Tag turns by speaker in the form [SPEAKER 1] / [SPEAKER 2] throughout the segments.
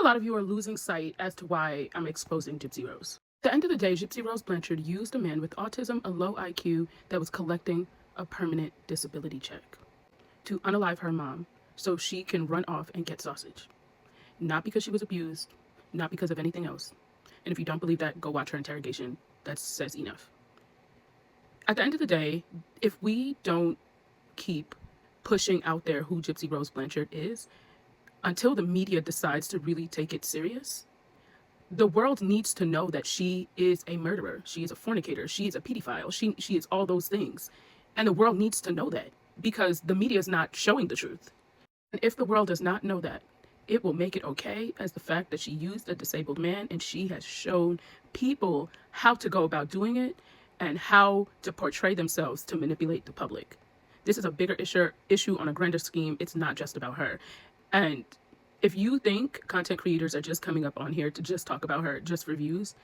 [SPEAKER 1] a lot of you are losing sight as to why I'm exposing Gypsy Rose. At the end of the day, Gypsy Rose Blanchard used a man with autism, a low IQ, that was collecting a permanent disability check to unalive her mom so she can run off and get sausage. Not because she was abused, not because of anything else. And if you don't believe that, go watch her interrogation. That says enough. At the end of the day, if we don't keep pushing out there who Gypsy Rose Blanchard is, until the media decides to really take it serious, the world needs to know that she is a murderer. She is a fornicator. She is a pedophile. She is all those things. And the world needs to know that because the media is not showing the truth. And if the world does not know that, it will make it okay as the fact that she used a disabled man and she has shown people how to go about doing it and how to portray themselves to manipulate the public. This is a bigger issue on a grander scheme. It's not just about her. And if you think content creators are just coming up on here to just talk about her just for views,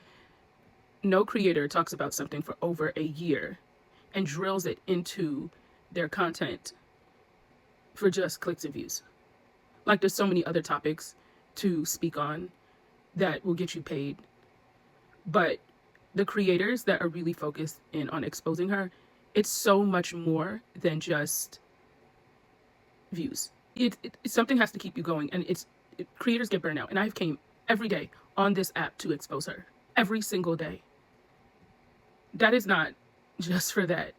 [SPEAKER 1] no creator talks about something for over a year and drills it into their content for just clicks and views. Like there's so many other topics to speak on that will get you paid. But the creators that are really focused in on exposing her, it's so much more than just views. Something has to keep you going, and creators get burned out. And I've came every day on this app to expose her every single day. That is not just for that.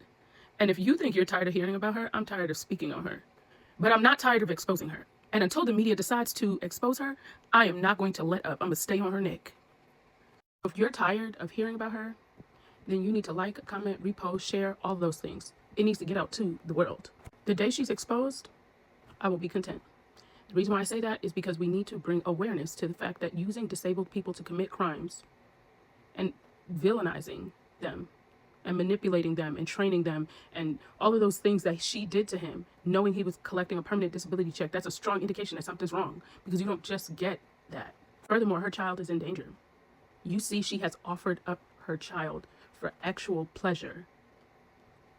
[SPEAKER 1] And if you think you're tired of hearing about her, I'm tired of speaking on her. But I'm not tired of exposing her. And until the media decides to expose her, I am not going to let up. I'm going to stay on her neck. If you're tired of hearing about her, then you need to like, comment, repost, share, all those things. It needs to get out to the world. The day she's exposed, I will be content. The reason why I say that is because we need to bring awareness to the fact that using disabled people to commit crimes and villainizing them and manipulating them and training them and all of those things that she did to him, knowing he was collecting a permanent disability check, that's a strong indication that something's wrong because you don't just get that. Furthermore, her child is in danger. You see, she has offered up her child for actual pleasure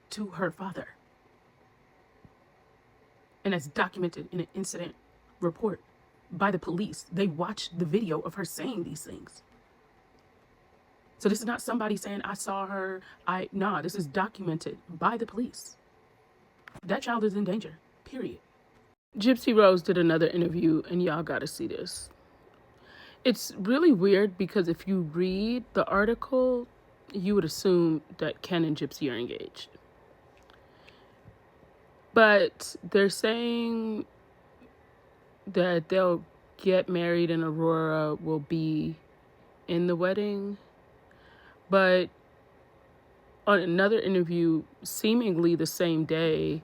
[SPEAKER 1] to her father. And as documented in an incident report by the police. They watched the video of her saying these things. So this is not somebody saying, I saw her, nah, this is documented by the police. That child is in danger, period. Gypsy Rose did another interview, and y'all gotta see this. It's really weird because if you read the article, you would assume that Ken and Gypsy are engaged. But they're saying that they'll get married and Aurora will be in the wedding. But on another interview, seemingly the same day,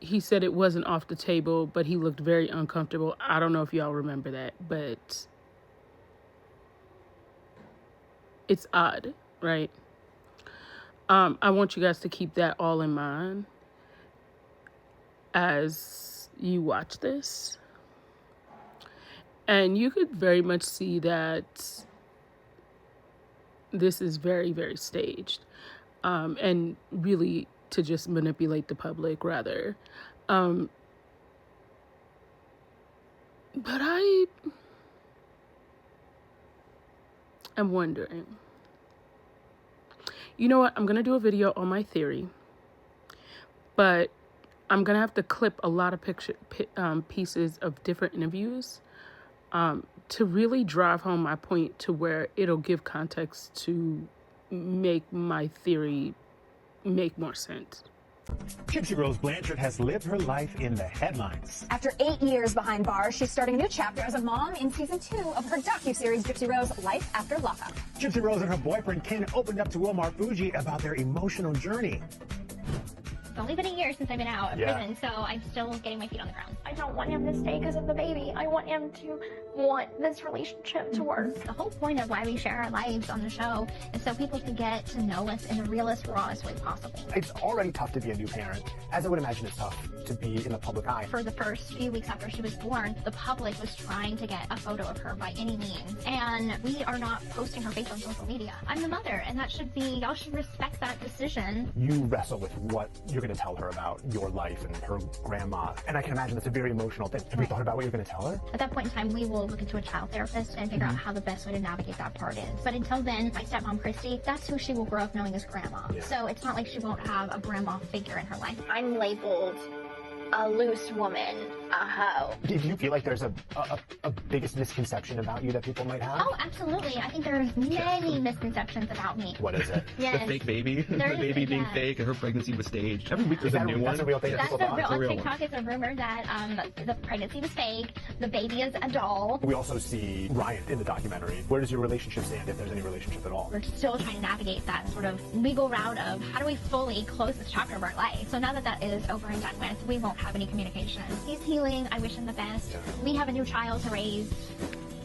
[SPEAKER 1] he said it wasn't off the table, but he looked very uncomfortable. I don't know if y'all remember that, but it's odd, right? I want you guys to keep that all in mind as you watch this. And you could very much see that this is very, very staged, and really to just manipulate the public rather. But I am wondering, you know what? I'm going to do a video on my theory, but I'm going to have to clip a lot of pieces of different interviews to really drive home my point to where it'll give context to make my theory make more sense.
[SPEAKER 2] Gypsy Rose Blanchard has lived her life in the headlines.
[SPEAKER 3] After 8 years behind bars, she's starting a new chapter as a mom in season 2 of her docuseries Gypsy Rose: Life After Lockup.
[SPEAKER 2] Gypsy Rose and her boyfriend Ken opened up to Omar Fuji about their emotional journey.
[SPEAKER 4] It's only been a year since I've been out of prison, so I'm still getting my feet on the ground.
[SPEAKER 5] I don't want him to stay because of the baby. I want him to want this relationship to work.
[SPEAKER 4] The whole point of why we share our lives on the show is so people can get to know us in the realest, rawest way possible.
[SPEAKER 2] It's already tough to be a new parent, as I would imagine it's tough to be in the public eye.
[SPEAKER 4] For the first few weeks after she was born, the public was trying to get a photo of her by any means. And we are not posting her face on social media. I'm the mother, and that should be, y'all should respect that decision.
[SPEAKER 2] You wrestle with what you're going to tell her about your life and her grandma. And I can imagine that's a very emotional thing. Have you thought about what you're going to tell her?
[SPEAKER 4] At that point in time, we will look into a child therapist and figure out how the best way to navigate that part is. But until then, my stepmom, Christy, that's who she will grow up knowing as grandma.
[SPEAKER 2] Yeah.
[SPEAKER 4] So it's not like she won't have a grandma figure in her life.
[SPEAKER 5] I'm labeled a loose woman, a hoe.
[SPEAKER 2] Do you feel like there's a biggest misconception about you that people might have?
[SPEAKER 4] Oh, absolutely. I think there's many misconceptions about me.
[SPEAKER 2] What is it?
[SPEAKER 4] Yes.
[SPEAKER 6] The fake baby, the
[SPEAKER 4] There's-
[SPEAKER 6] baby being
[SPEAKER 4] yeah.
[SPEAKER 6] fake, and her pregnancy was staged. Every week
[SPEAKER 2] Is
[SPEAKER 6] there's a
[SPEAKER 2] that,
[SPEAKER 6] new
[SPEAKER 2] that's
[SPEAKER 6] one.
[SPEAKER 2] a real thing that
[SPEAKER 4] That's
[SPEAKER 2] people
[SPEAKER 4] a real,
[SPEAKER 2] thought?
[SPEAKER 4] on
[SPEAKER 6] real
[SPEAKER 4] TikTok, it's a rumor that the pregnancy was fake, the baby is a doll.
[SPEAKER 2] We also see Ryan in the documentary. Where does your relationship stand, if there's any relationship at all?
[SPEAKER 4] We're still trying to navigate that sort of legal route of how do we fully close this chapter of our life. So now that that is over and done with, we won't have any communication. He's healing. I wish him the best.
[SPEAKER 2] Yeah.
[SPEAKER 4] We have a new child to raise.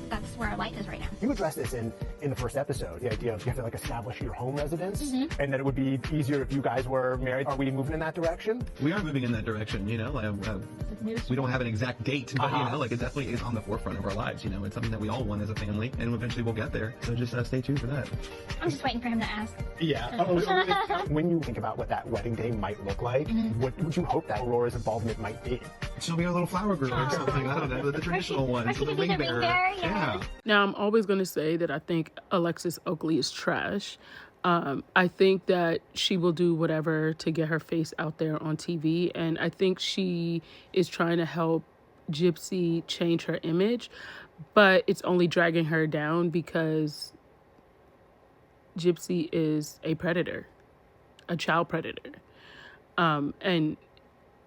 [SPEAKER 4] That's where our life is right now.
[SPEAKER 2] You addressed this in the first episode, the idea of you have to like establish your home residence, and that it would be easier if you guys were married. Are we moving in that direction?
[SPEAKER 6] We are moving in that direction, you know. We don't have an exact date, but you know, like it definitely is on the forefront of our lives. You know, it's something that we all want as a family, and eventually we'll get there. So just stay tuned for that.
[SPEAKER 4] I'm just waiting for him to ask.
[SPEAKER 2] Yeah. When you think about what that wedding day might look like, what would you hope that Aurora's involvement might be?
[SPEAKER 6] She'll be our little flower girl or something. I don't know, the traditional one,
[SPEAKER 4] or
[SPEAKER 6] so
[SPEAKER 4] she
[SPEAKER 6] the
[SPEAKER 4] could be
[SPEAKER 6] ring
[SPEAKER 4] the ring
[SPEAKER 6] bearer.
[SPEAKER 4] bearer, yeah.
[SPEAKER 6] Yeah.
[SPEAKER 1] Now, I'm always going to say that I think Alexis Oakley is trash. I think that she will do whatever to get her face out there on TV. And I think she is trying to help Gypsy change her image. But it's only dragging her down because Gypsy is a predator, a child predator. And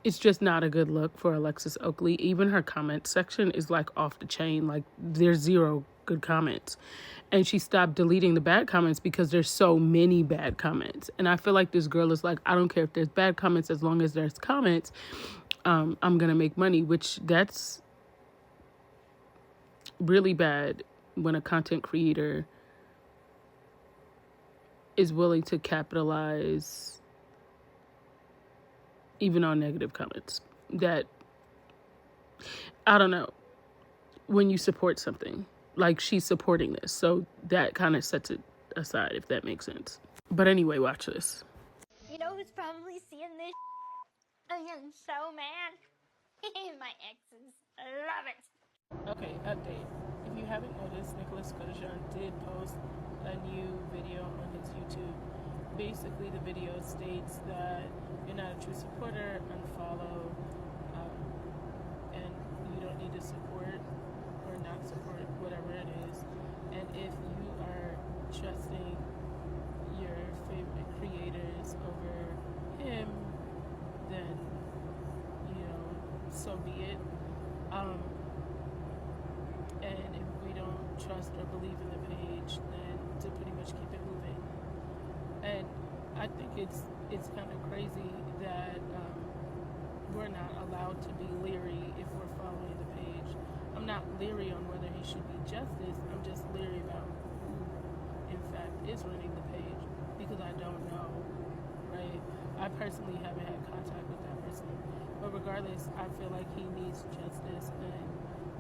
[SPEAKER 1] it's just not a good look for Alexis Oakley. Even her comment section is like off the chain. Like there's zero good comments. And she stopped deleting the bad comments because there's so many bad comments. And I feel like this girl is like, I don't care if there's bad comments, as long as there's comments, I'm going to make money, which that's really bad when a content creator is willing to capitalize even on negative comments. That, I don't know, when you support something, like she's supporting this, so that kind of sets it aside, if that makes sense. But anyway, watch this.
[SPEAKER 5] You know who's probably seeing this? I am so mad. My exes. I love it.
[SPEAKER 1] Okay, update. If you haven't noticed, Nicholas GODEJOHN did post a new video on his YouTube. Basically, the video states that you're not a true supporter, unfollow, and you don't need to support or not support whatever it is. And if you are trusting your favorite creators over him, then, you know, so be it. And if we don't trust or believe in the page, then to pretty much keep it moving. And I think it's kind of crazy that we're not allowed to be leery if we're following the page. I'm not leery on whether he should be justice. I'm just leery about who, in fact, is running the page, because I don't know, right? I personally haven't had contact with that person. But regardless, I feel like he needs justice. And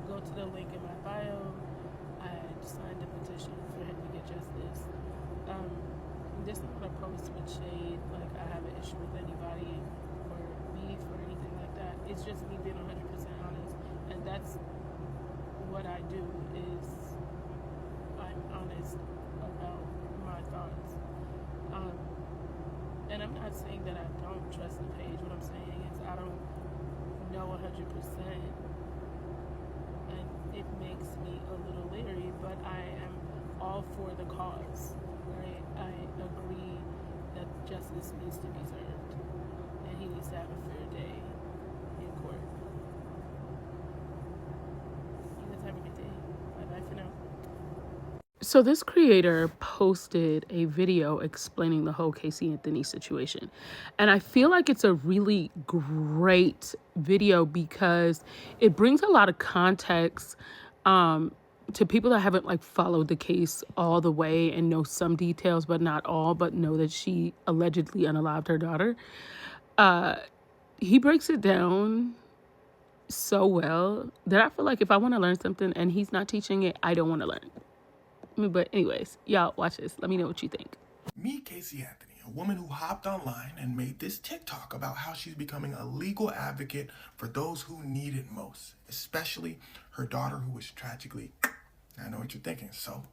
[SPEAKER 1] go to the link in my bio. I signed a petition for him to get justice. This is not a post with shade, like I have an issue with anybody or beef or anything like that. It's just me being 100% honest, and that's what I do, is I'm honest about my thoughts. And I'm not saying that I don't trust the page. What I'm saying is I don't know 100%, and it makes me a little leery, but I am all for the cause. Right? I agree that justice needs to be served, and he needs to have a fair day in court. You guys have a good day. Bye-bye for now. So this creator posted a video explaining the whole Casey Anthony situation. And I feel like it's a really great video because it brings a lot of context to people that haven't like followed the case all the way and know some details, but not all, but know that she allegedly unalived her daughter. he breaks it down so well that I feel like if I want to learn something and he's not teaching it, I don't want to learn. But anyways, y'all watch this. Let me know what you think.
[SPEAKER 7] Meet Casey Anthony, a woman who hopped online and made this TikTok about how she's becoming a legal advocate for those who need it most, especially her daughter who was tragically, I know what you're thinking, so?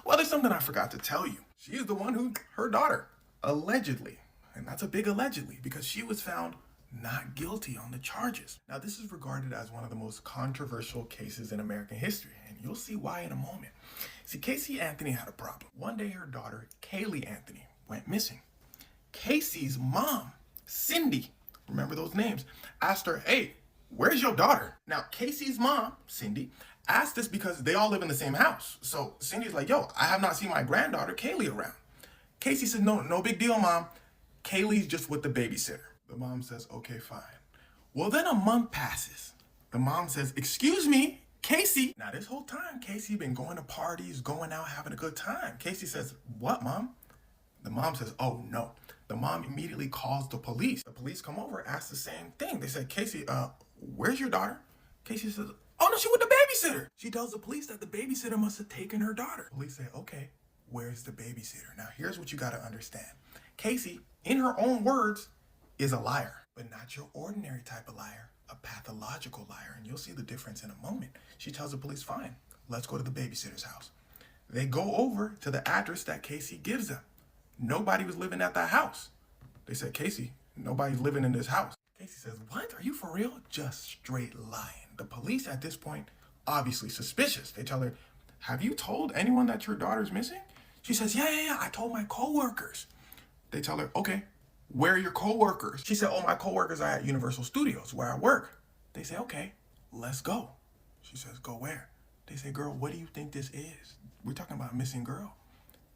[SPEAKER 7] Well, there's something I forgot to tell you. She is the one who, her daughter, allegedly, and that's a big allegedly, because she was found not guilty on the charges. Now, this is regarded as one of the most controversial cases in American history, and you'll see why in a moment. See, Casey Anthony had a problem. One day, her daughter, Kaylee Anthony, went missing. Casey's mom, Cindy, remember those names, asked her, hey, where's your daughter? Now, Casey's mom, Cindy, asked this because they all live in the same house. So Cindy's like, yo, I have not seen my granddaughter, Kaylee, around. Casey said, no big deal, mom. Kaylee's just with the babysitter. The mom says, okay, fine. Well, then a month passes. The mom says, excuse me, Casey. Now, this whole time, Casey been going to parties, going out, having a good time. Casey says, what, mom? The mom says, oh, no. The mom immediately calls the police. The police come over, ask the same thing. They said, Casey, where's your daughter? Casey says, oh, no, she with the babysitter. She tells the police that the babysitter must have taken her daughter. Police say, okay, where's the babysitter? Now, here's what you got to understand. Casey, in her own words, is a liar, but not your ordinary type of liar, a pathological liar, and you'll see the difference in a moment. She tells the police, fine, let's go to the babysitter's house. They go over to the address that Casey gives them. Nobody was living at that house. They said, Casey, nobody's living in this house. Casey says, what? Are you for real? Just straight lying. The police at this point, obviously suspicious. They tell her, have you told anyone that your daughter's missing? She says, yeah, I told my coworkers. They tell her, okay, where are your coworkers? She said, oh, my coworkers are at Universal Studios where I work. They say, okay, let's go. She says, go where? They say, girl, what do you think this is? We're talking about a missing girl.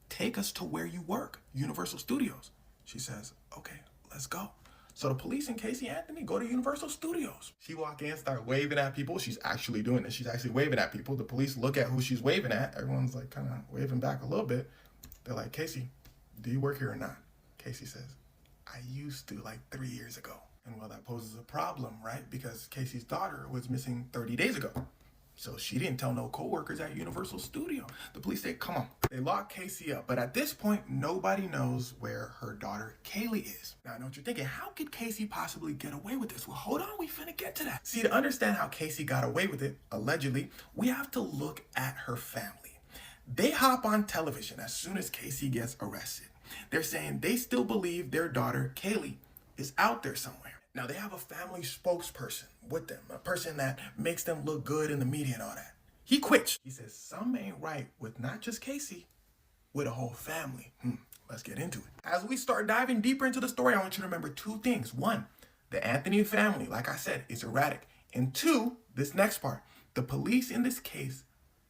[SPEAKER 7] Take us to where you work, Universal Studios. She says, okay, let's go. So the police and Casey Anthony go to Universal Studios. She walk in, start waving at people. She's actually doing this. She's actually waving at people. The police look at who she's waving at. Everyone's like kind of waving back a little bit. They're like, Casey, do you work here or not? Casey says, I used to like 3 years ago. And well, that poses a problem, right? Because Casey's daughter was missing 30 days ago. So she didn't tell no coworkers at Universal Studio. The police say, come on. They lock Casey up. But at this point, nobody knows where her daughter Kaylee is. Now, I know what you're thinking. How could Casey possibly get away with this? Well, hold on. We finna get to that. See, to understand how Casey got away with it, allegedly, we have to look at her family. They hop on television as soon as Casey gets arrested. They're saying they still believe their daughter, Kaylee, is out there somewhere. Now, they have a family spokesperson with them, a person that makes them look good in the media and all that. He quits. He says, something ain't right with not just Casey, with a whole family. Let's get into it. As we start diving deeper into the story, I want you to remember two things. One, the Anthony family, like I said, is erratic. And two, this next part, the police in this case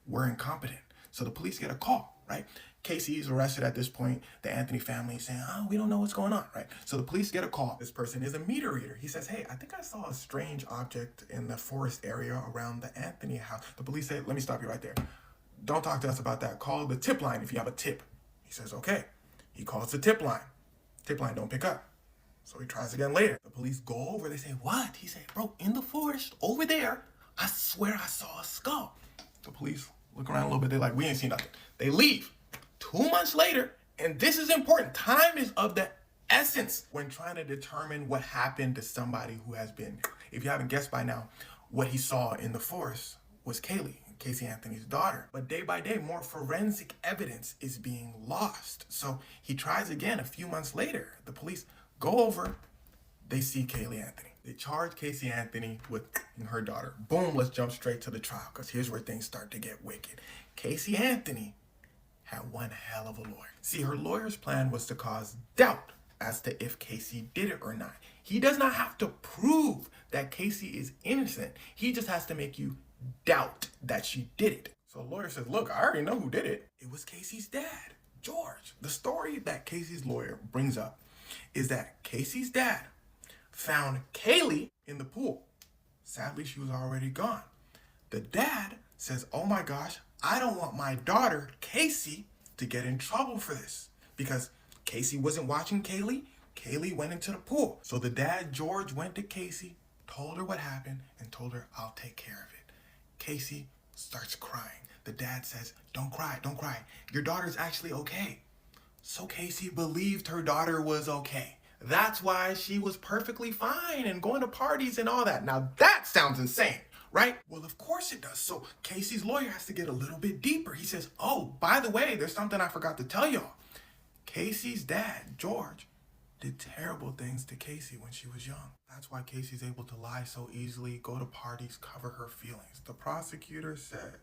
[SPEAKER 7] were incompetent. So the police get a call, right? Casey is arrested at this point. The Anthony family is saying, oh, we don't know what's going on, right? So the police get a call. This person is a meter reader. He says, hey, I think I saw a strange object in the forest area around the Anthony house. The police say, let me stop you right there. Don't talk to us about that. Call the tip line if you have a tip. He says, okay. He calls the tip line. Tip line don't pick up. So he tries again later. The police go over. They say, what? He said, bro, in the forest over there, I swear I saw a skull. The police look around a little bit. They're like, we ain't seen nothing. They leave. 2 months later, and this is important, time is of the essence when trying to determine what happened to somebody who has been, if you haven't guessed by now, what he saw in the forest was Kaylee, Casey Anthony's daughter. But day by day, more forensic evidence is being lost. So he tries again a few months later. The police go over, they see Kaylee Anthony. They charge Casey Anthony with her daughter. Boom, let's jump straight to the trial, because here's where things start to get wicked. Casey Anthony had one hell of a lawyer. See, her lawyer's plan was to cause doubt as to if Casey did it or not. He does not have to prove that Casey is innocent. He just has to make you doubt that she did it. So the lawyer says, look, I already know who did it. It was Casey's dad, George. The story that Casey's lawyer brings up is that Casey's dad found Kaylee in the pool. Sadly, she was already gone. The dad says, oh my gosh, I don't want my daughter, Casey, to get in trouble for this, because Casey wasn't watching Kaylee. Kaylee went into the pool. So the dad, George, went to Casey, told her what happened, and told her, I'll take care of it. Casey starts crying. The dad says, don't cry, don't cry. Your daughter's actually okay. So Casey believed her daughter was okay. That's why she was perfectly fine and going to parties and all that. Now that sounds insane, right? Well, of course it does. So Casey's lawyer has to get a little bit deeper. He says, oh, by the way, there's something I forgot to tell y'all. Casey's dad, George, did terrible things to Casey when she was young. That's why Casey's able to lie so easily, go to parties, cover her feelings. The prosecutor said,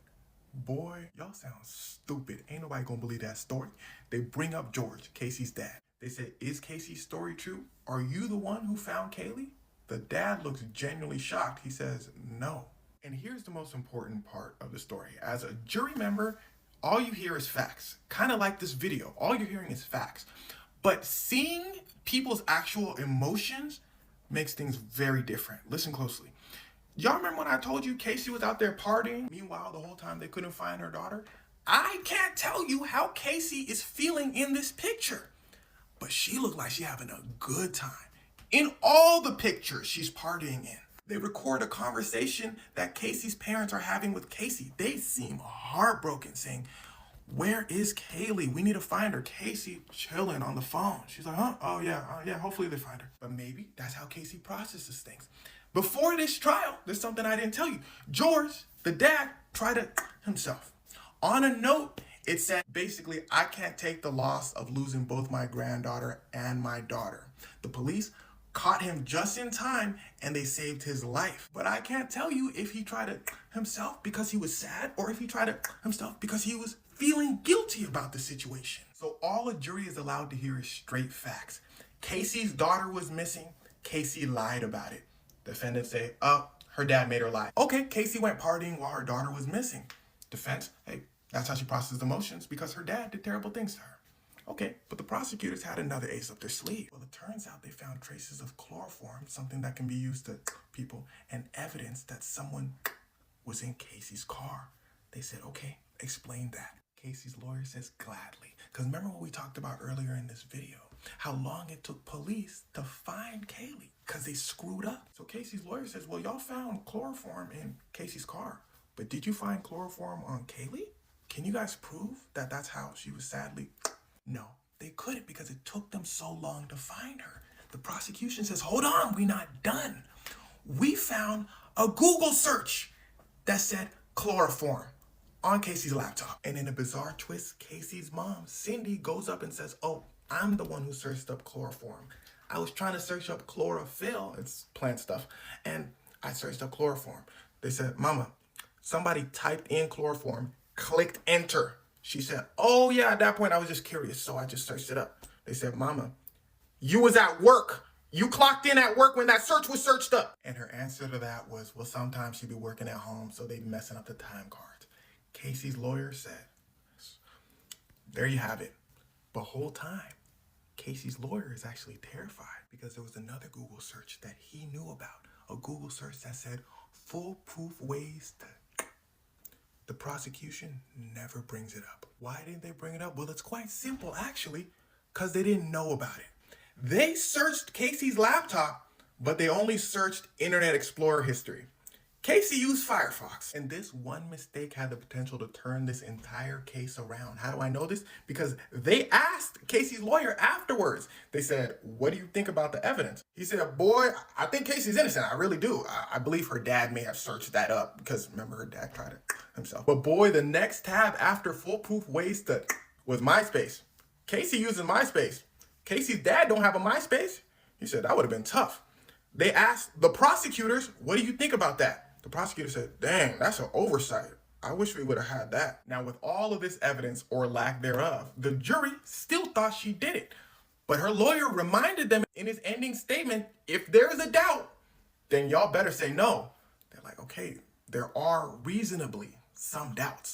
[SPEAKER 7] boy, y'all sound stupid. Ain't nobody gonna believe that story. They bring up George, Casey's dad. They said, is Casey's story true? Are you the one who found Kaylee? The dad looks genuinely shocked. He says, no. And here's the most important part of the story. As a jury member, all you hear is facts. Kind of like this video. All you're hearing is facts. But seeing people's actual emotions makes things very different. Listen closely. Y'all remember when I told you Casey was out there partying? Meanwhile, the whole time they couldn't find her daughter? I can't tell you how Casey is feeling in this picture. But she looked like she's having a good time. In all the pictures she's partying in. They record a conversation that Casey's parents are having with Casey. They seem heartbroken, saying, where is Kaylee? We need to find her. Casey chilling on the phone. She's like, huh? Oh yeah, hopefully they find her. But maybe that's how Casey processes things. Before this trial, there's something I didn't tell you. George, the dad, tried it himself. On a note, it said, basically, I can't take the loss of losing both my granddaughter and my daughter. The police caught him just in time and they saved his life. But I can't tell you if he tried it himself because he was sad or if he tried it himself because he was feeling guilty about the situation. So all a jury is allowed to hear is straight facts. Casey's daughter was missing. Casey lied about it. Defendants say, oh, her dad made her lie. Okay, Casey went partying while her daughter was missing. Defense, hey, that's how she processes emotions because her dad did terrible things to her. Okay, but the prosecutors had another ace up their sleeve. Well, it turns out they found traces of chloroform, something that can be used to people, and evidence that someone was in Casey's car. They said, okay, explain that. Casey's lawyer says gladly. Because remember what we talked about earlier in this video, how long it took police to find Kaylee because they screwed up. So Casey's lawyer says, well, y'all found chloroform in Casey's car, but did you find chloroform on Kaylee? Can you guys prove that that's how she was sadly? No, they couldn't because it took them so long to find her. The prosecution says, hold on, we're not done. We found a Google search that said chloroform on Casey's laptop. And in a bizarre twist, Casey's mom, Cindy, goes up and says, oh, I'm the one who searched up chloroform. I was trying to search up chlorophyll, it's plant stuff, and I searched up chloroform. They said, Mama, somebody typed in chloroform, clicked enter. She said, oh yeah, at that point I was just curious, so I just searched it up. They said, Mama, you was at work. You clocked in at work when that search was searched up. And her answer to that was, well, sometimes she'd be working at home, so they'd be messing up the time cards. Casey's lawyer said, there you have it. The whole time, Casey's lawyer is actually terrified because there was another Google search that he knew about. A Google search that said foolproof ways to... The prosecution never brings it up. Why didn't they bring it up? Well, it's quite simple, actually, because they didn't know about it. They searched Casey's laptop, but they only searched Internet Explorer history. Casey used Firefox, and this one mistake had the potential to turn this entire case around. How do I know this? Because they asked Casey's lawyer afterwards. They said, what do you think about the evidence? He said, boy, I think Casey's innocent. I really do. I believe her dad may have searched that up because remember her dad tried it himself. But boy, the next tab after foolproof ways to was MySpace. Casey using MySpace. Casey's dad don't have a MySpace. He said, that would have been tough. They asked the prosecutors, what do you think about that? The prosecutor said, dang, that's an oversight. I wish we would have had that. Now, with all of this evidence or lack thereof, the jury still thought she did it. But her lawyer reminded them in his ending statement, if there is a doubt, then y'all better say no. They're like, okay, there are reasonably some doubts.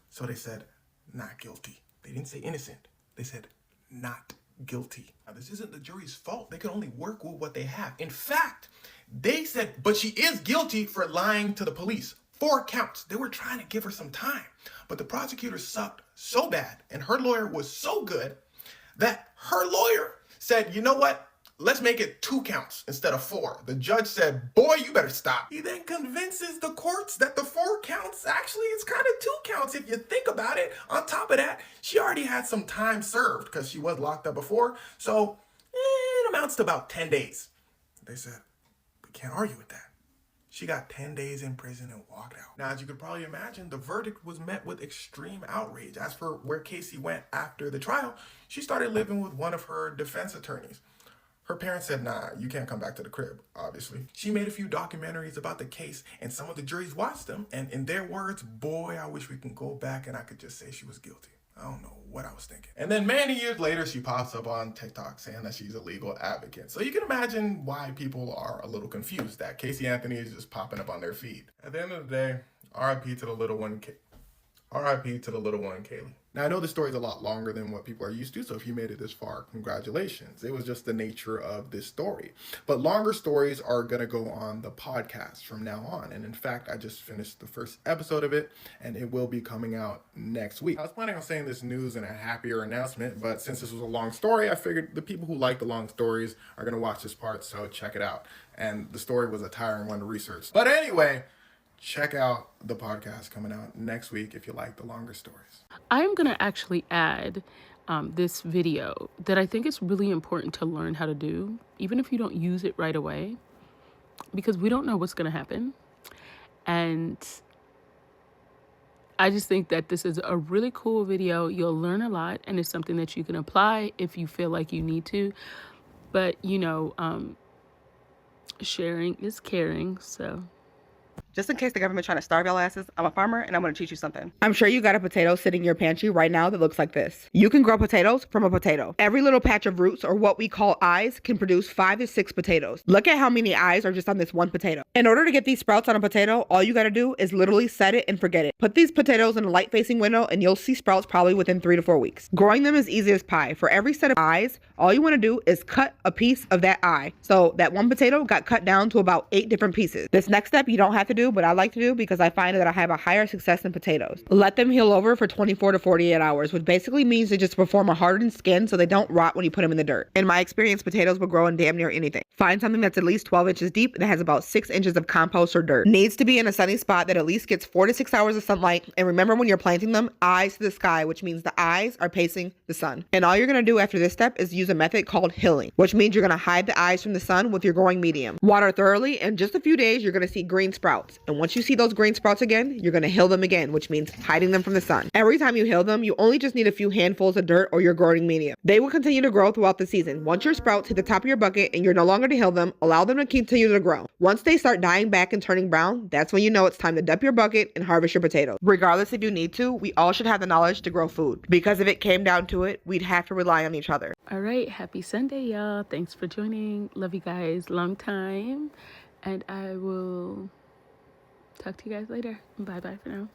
[SPEAKER 7] So they said, not guilty. They didn't say innocent. They said, not guilty. Now, this isn't the jury's fault. They can only work with what they have. In fact, they said, but she is guilty for lying to the police. 4 counts. They were trying to give her some time. But the prosecutor sucked so bad and her lawyer was so good that her lawyer said, you know what? let's make it 2 counts instead of 4. The judge said, boy, you better stop. He then convinces the courts that the 4 counts actually is kind of 2 counts if you think about it. On top of that, she already had some time served because she was locked up before. So it amounts to about 10 days. They said, we can't argue with that. She got 10 days in prison and walked out. Now, as you could probably imagine, the verdict was met with extreme outrage. As for where Casey went after the trial, she started living with one of her defense attorneys. Her parents said, nah, you can't come back to the crib, obviously. She made a few documentaries about the case, and some of the juries watched them. And in their words, boy, I wish we can go back and I could just say she was guilty. I don't know what I was thinking. And then many years later, she pops up on TikTok saying that she's a legal advocate. So you can imagine why people are a little confused that Casey Anthony is just popping up on their feed. At the end of the day, RIP to the little one, RIP to the little one, Kaylee. Now, I know this story is a lot longer than what people are used to, so if you made it this far, congratulations. It was just the nature of this story. But longer stories are going to go on the podcast from now on. And in fact, I just finished the first episode of it, and it will be coming out next week. I was planning on saying this news in a happier announcement, but since this was a long story, I figured the people who like the long stories are going to watch this part, so check it out. And the story was a tiring one to research. But anyway, check out the podcast coming out next week if you like the longer stories.
[SPEAKER 1] I'm going to actually add this video that I think is really important to learn how to do, even if you don't use it right away, because we don't know what's going to happen. And I just think that this is a really cool video. You'll learn a lot, and it's something that you can apply if you feel like you need to. But, you know, sharing is caring, so...
[SPEAKER 8] Just in case the government trying to starve y'all asses, I'm a farmer and I'm going to teach you something. I'm sure you got a potato sitting in your pantry right now that looks like this. You can grow potatoes from a potato. Every little patch of roots, or what we call eyes, can produce 5 to 6 potatoes. Look at how many eyes are just on this one potato. In order to get these sprouts on a potato, all you got to do is literally set it and forget it. Put these potatoes in a light facing window and you'll see sprouts probably within 3 to 4 weeks. Growing them is easy as pie. For every set of eyes, all you want to do is cut a piece of that eye. So that one potato got cut down to about 8 different pieces. This next step you don't have to do, but I like to do because I find that I have a higher success in potatoes. Let them heal over for 24 to 48 hours, which basically means they just perform a hardened skin so they don't rot when you put them in the dirt. In my experience, potatoes will grow in damn near anything. Find something that's at least 12 inches deep that has about 6 inches of compost or dirt. Needs to be in a sunny spot that at least gets 4 to 6 hours of sunlight. And remember, when you're planting them, eyes to the sky, which means the eyes are facing the sun. And all you're going to do after this step is use a method called hilling, which means you're going to hide the eyes from the sun with your growing medium. Water thoroughly, and in just a few days, you're going to see green sprouts. And once you see those green sprouts again, you're going to hill them again, which means hiding them from the sun. Every time you hill them, you only just need a few handfuls of dirt or your growing medium. They will continue to grow throughout the season. Once your sprouts hit the top of your bucket and you're no longer to hill them, allow them to continue to grow. Once they start dying back and turning brown, that's when you know it's time to dump your bucket and harvest your potatoes. Regardless if you need to, we all should have the knowledge to grow food, because if it came down to it, we'd have to rely on each other.
[SPEAKER 1] All right, happy Sunday, y'all. Thanks for joining. Love you guys. Long time. And I will talk to you guys later. Bye-bye for now.